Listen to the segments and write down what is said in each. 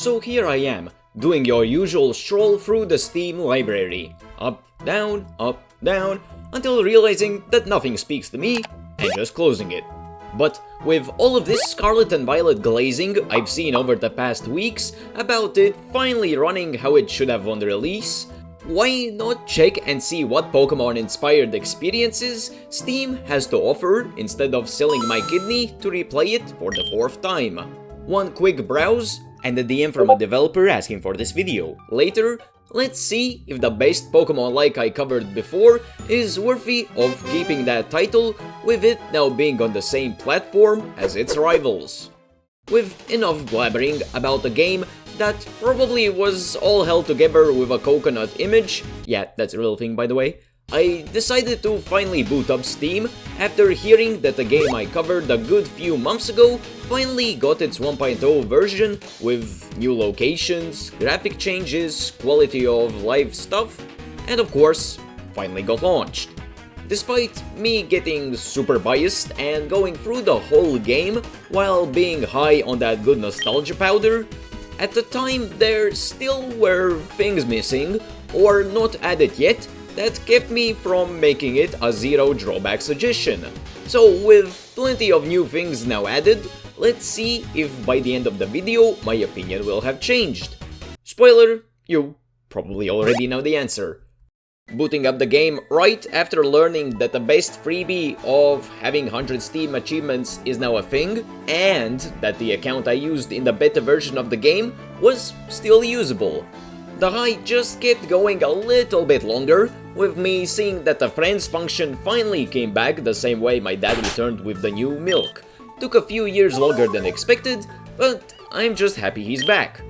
So here I am, doing your usual stroll through the Steam library, up, down, until realizing that nothing speaks to me, and just closing it. But with all of this scarlet and violet glazing I've seen over the past weeks about it finally running how it should have on the release, why not check and see what Pokemon-inspired experiences Steam has to offer instead of selling my kidney to replay it for the 4th time? One quick browse, and a DM from a developer asking for this video. Later, let's see if the best Pokemon like I covered before is worthy of keeping that title, with it now being on the same platform as its rivals. With enough blabbering about a game that probably was all held together with a coconut image, yeah, that's a real thing by the way, I decided to finally boot up Steam after hearing that the game I covered a good few months ago finally got its 1.0 version with new locations, graphic changes, quality of life stuff, and of course, finally got launched. Despite me getting super biased and going through the whole game while being high on that good nostalgia powder, at the time there still were things missing or not added yet that kept me from making it a zero drawback suggestion. So with plenty of new things now added, let's see if by the end of the video my opinion will have changed. Spoiler, you probably already know the answer. Booting up the game right after learning that the best freebie of having 100 Steam achievements is now a thing, and that the account I used in the beta version of the game was still usable. The high just kept going a little bit longer, with me seeing that the friends function finally came back the same way my dad returned with the new milk. Took a few years longer than expected, but I'm just happy he's back.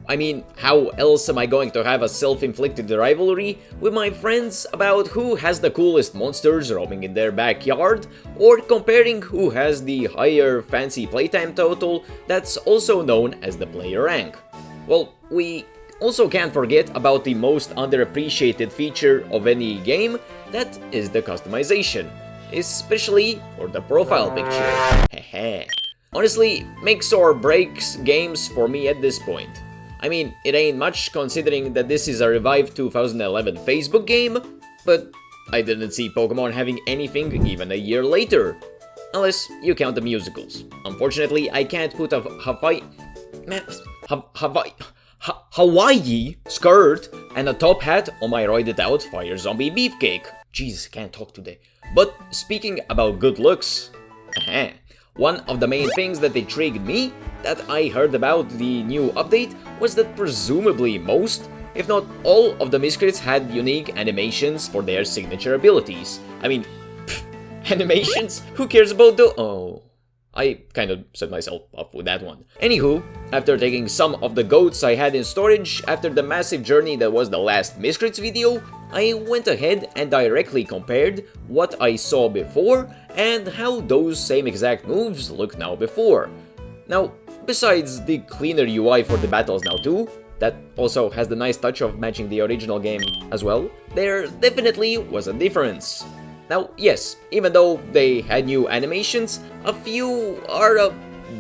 I mean, how else am I going to have a self-inflicted rivalry with my friends about who has the coolest monsters roaming in their backyard, or comparing who has the higher fancy playtime total that's also known as the player rank? Well, we also can't forget about the most underappreciated feature of any game, that is the customization, especially for the profile picture. Hehe. Honestly, makes or breaks games for me at this point. I mean, it ain't much considering that this is a revived 2011 Facebook game, but I didn't see Pokemon having anything even a year later. Unless you count the musicals. Unfortunately, I can't put a Hawaii skirt and a top hat on my roided out fire zombie beefcake. Jeez, can't talk today. But speaking about good looks, one of the main things that intrigued me that I heard about the new update was that presumably most, if not all, of the Miscrits had unique animations for their signature abilities. I mean, animations? Who cares about the— oh. I kind of set myself up with that one. Anywho, after taking some of the goats I had in storage after the massive journey that was the last Miscrits video, I went ahead and directly compared what I saw before and how those same exact moves look now before. Now, besides the cleaner UI for the battles now too, that also has the nice touch of matching the original game as well, there definitely was a difference. Now, yes, even though they had new animations, a few are a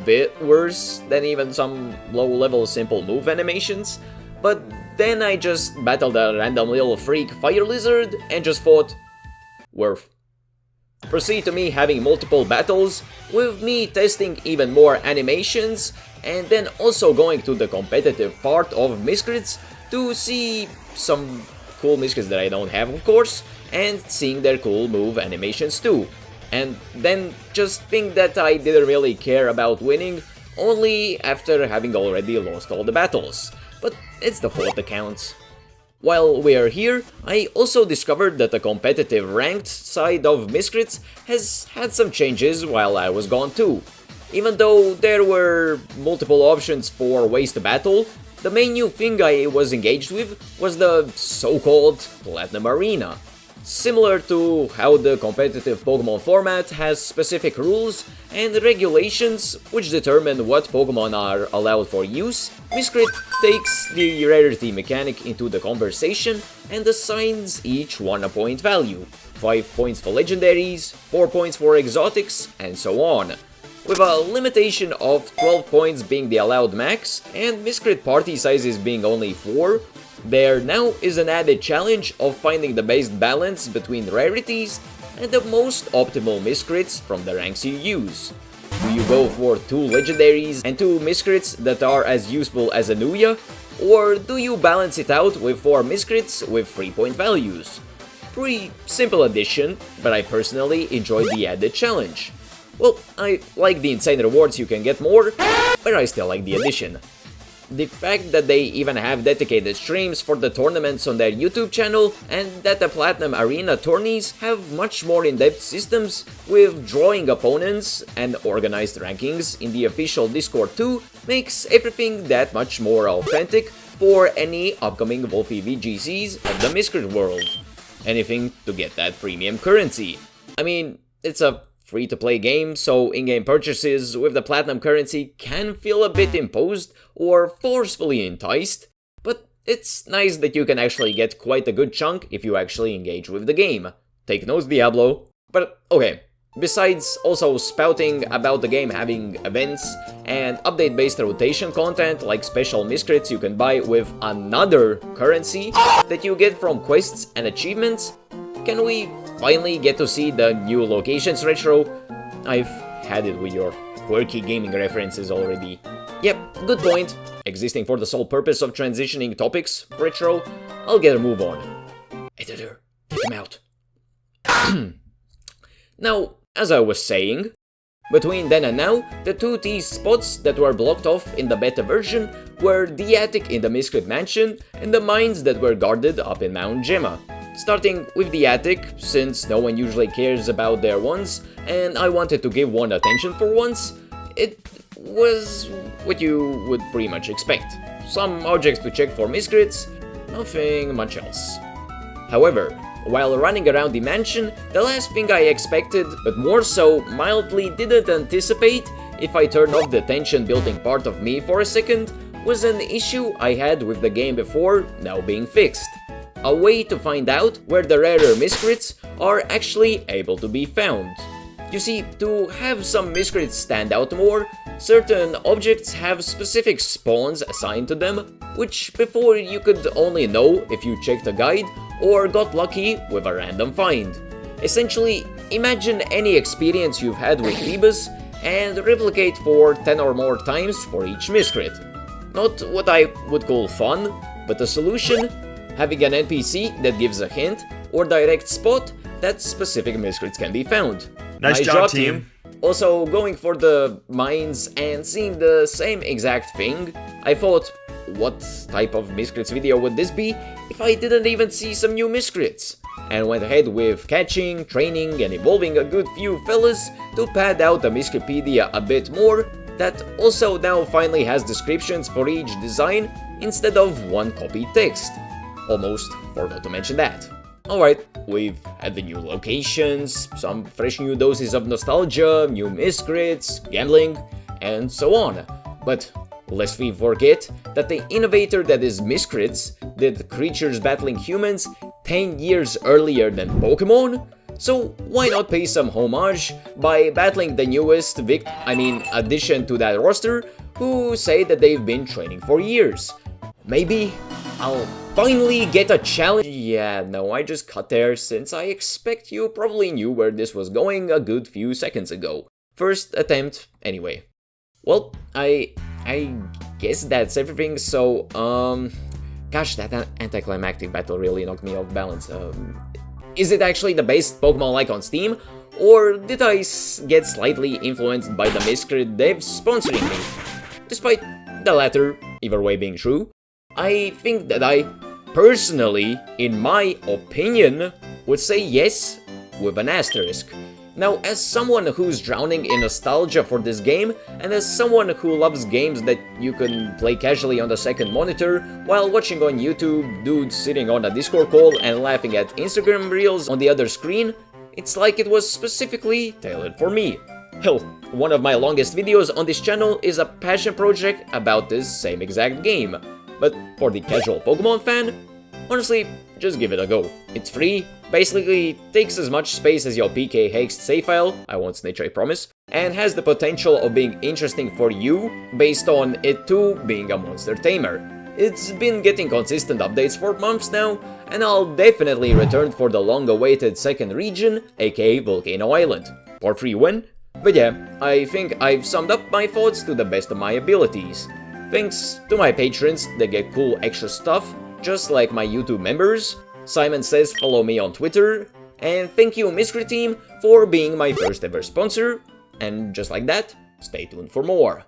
bit worse than even some low-level simple move animations, but then I just battled a random little freak fire lizard and just thought, worth. Proceed to me having multiple battles, with me testing even more animations, and then also going to the competitive part of Miscrits to see some cool Miscrits that I don't have, of course, and seeing their cool move animations too. And then just think that I didn't really care about winning, only after having already lost all the battles. But it's the thought that counts. While we're here, I also discovered that the competitive ranked side of Miscrits has had some changes while I was gone too. Even though there were multiple options for ways to battle, the main new thing I was engaged with was the so-called Platinum Arena. Similar to how the competitive Pokemon format has specific rules and regulations which determine what Pokemon are allowed for use, Miscrit takes the rarity mechanic into the conversation and assigns each one a point value. 5 points for legendaries, 4 points for exotics, and so on. with a limitation of 12 points being the allowed max and miscrit party sizes being only 4, there now is an added challenge of finding the best balance between rarities and the most optimal miscrits from the ranks you use. Do you go for 2 legendaries and 2 miscrits that are as useful as a Nuya, or do you balance it out with 4 miscrits with 3-point values? Pretty simple addition, but I personally enjoy the added challenge. Well, I like the insane rewards you can get more, but I still like the addition. The fact that they even have dedicated streams for the tournaments on their YouTube channel, and that the Platinum Arena tourneys have much more in-depth systems with drawing opponents and organized rankings in the official Discord too, makes everything that much more authentic for any upcoming Wolfie VGCs of the Miscrit world. Anything to get that premium currency. I mean, it's a free-to-play game, so in-game purchases with the platinum currency can feel a bit imposed or forcefully enticed, but it's nice that you can actually get quite a good chunk if you actually engage with the game. Take notes, Diablo. But okay, besides also spouting about the game having events and update-based rotation content like special miscrits you can buy with another currency that you get from quests and achievements, can we finally get to see the new locations, Retro? I've had it with your quirky gaming references already. Yep, good point. Existing for the sole purpose of transitioning topics, Retro. I'll get a move on. Editor, take him out. Now, as I was saying, between then and now, the 2 teased spots that were blocked off in the beta version were the attic in the Miscrit mansion and the mines that were guarded up in Mount Gemma. Starting with the attic, since no one usually cares about their ones, and I wanted to give one attention for once, it was what you would pretty much expect. Some objects to check for miscrits, nothing much else. However, while running around the mansion, the last thing I expected, but more so mildly didn't anticipate if I turned off the tension building part of me for a second, was an issue I had with the game before now being fixed. A way to find out where the rarer miscrits are actually able to be found. You see, to have some miscrits stand out more, certain objects have specific spawns assigned to them, which before you could only know if you checked a guide or got lucky with a random find. Essentially, imagine any experience you've had with Phoebus and replicate for 10 or more times for each miscrit. Not what I would call fun, but a solution: having an NPC that gives a hint or direct spot that specific miscrits can be found. Nice job, team. Also, going for the mines and seeing the same exact thing, I thought, what type of miscrits video would this be if I didn't even see some new miscrits? And went ahead with catching, training, and evolving a good few fellas to pad out the Miscripedia a bit more, that also now finally has descriptions for each design instead of one copied text. Almost forgot to mention that. Alright, we've had the new locations, some fresh new doses of nostalgia, new miscrits, gambling, and so on. But lest we forget that the innovator that is miscrits did creatures battling humans 10 years earlier than Pokemon, so why not pay some homage by battling the newest addition to that roster, who say that they've been training for years. Maybe I'll finally get a challenge. Yeah, no, I just cut there since I expect you probably knew where this was going a good few seconds ago. First attempt, anyway. Well, I guess that's everything, so, gosh, that anticlimactic battle really knocked me off balance. Is it actually the best Pokemon like on Steam? Or did I get slightly influenced by the Miscrit devs sponsoring me? Despite the latter, either way being true, I think that I, personally, in my opinion, would say yes with an asterisk. Now, as someone who's drowning in nostalgia for this game, and as someone who loves games that you can play casually on the second monitor, while watching on YouTube dudes sitting on a Discord call and laughing at Instagram reels on the other screen, it's like it was specifically tailored for me. Hell, one of my longest videos on this channel is a passion project about this same exact game. But for the casual Pokemon fan, honestly, just give it a go. It's free, basically takes as much space as your PK Hext save file, I won't snitch, I promise, and has the potential of being interesting for you based on it too being a monster tamer. It's been getting consistent updates for months now, and I'll definitely return for the long-awaited second region, aka Volcano Island. For free win? But yeah, I think I've summed up my thoughts to the best of my abilities. Thanks to my patrons that get cool extra stuff, just like my YouTube members. Simon says follow me on Twitter. And thank you Miscrity team for being my first ever sponsor. And just like that, stay tuned for more.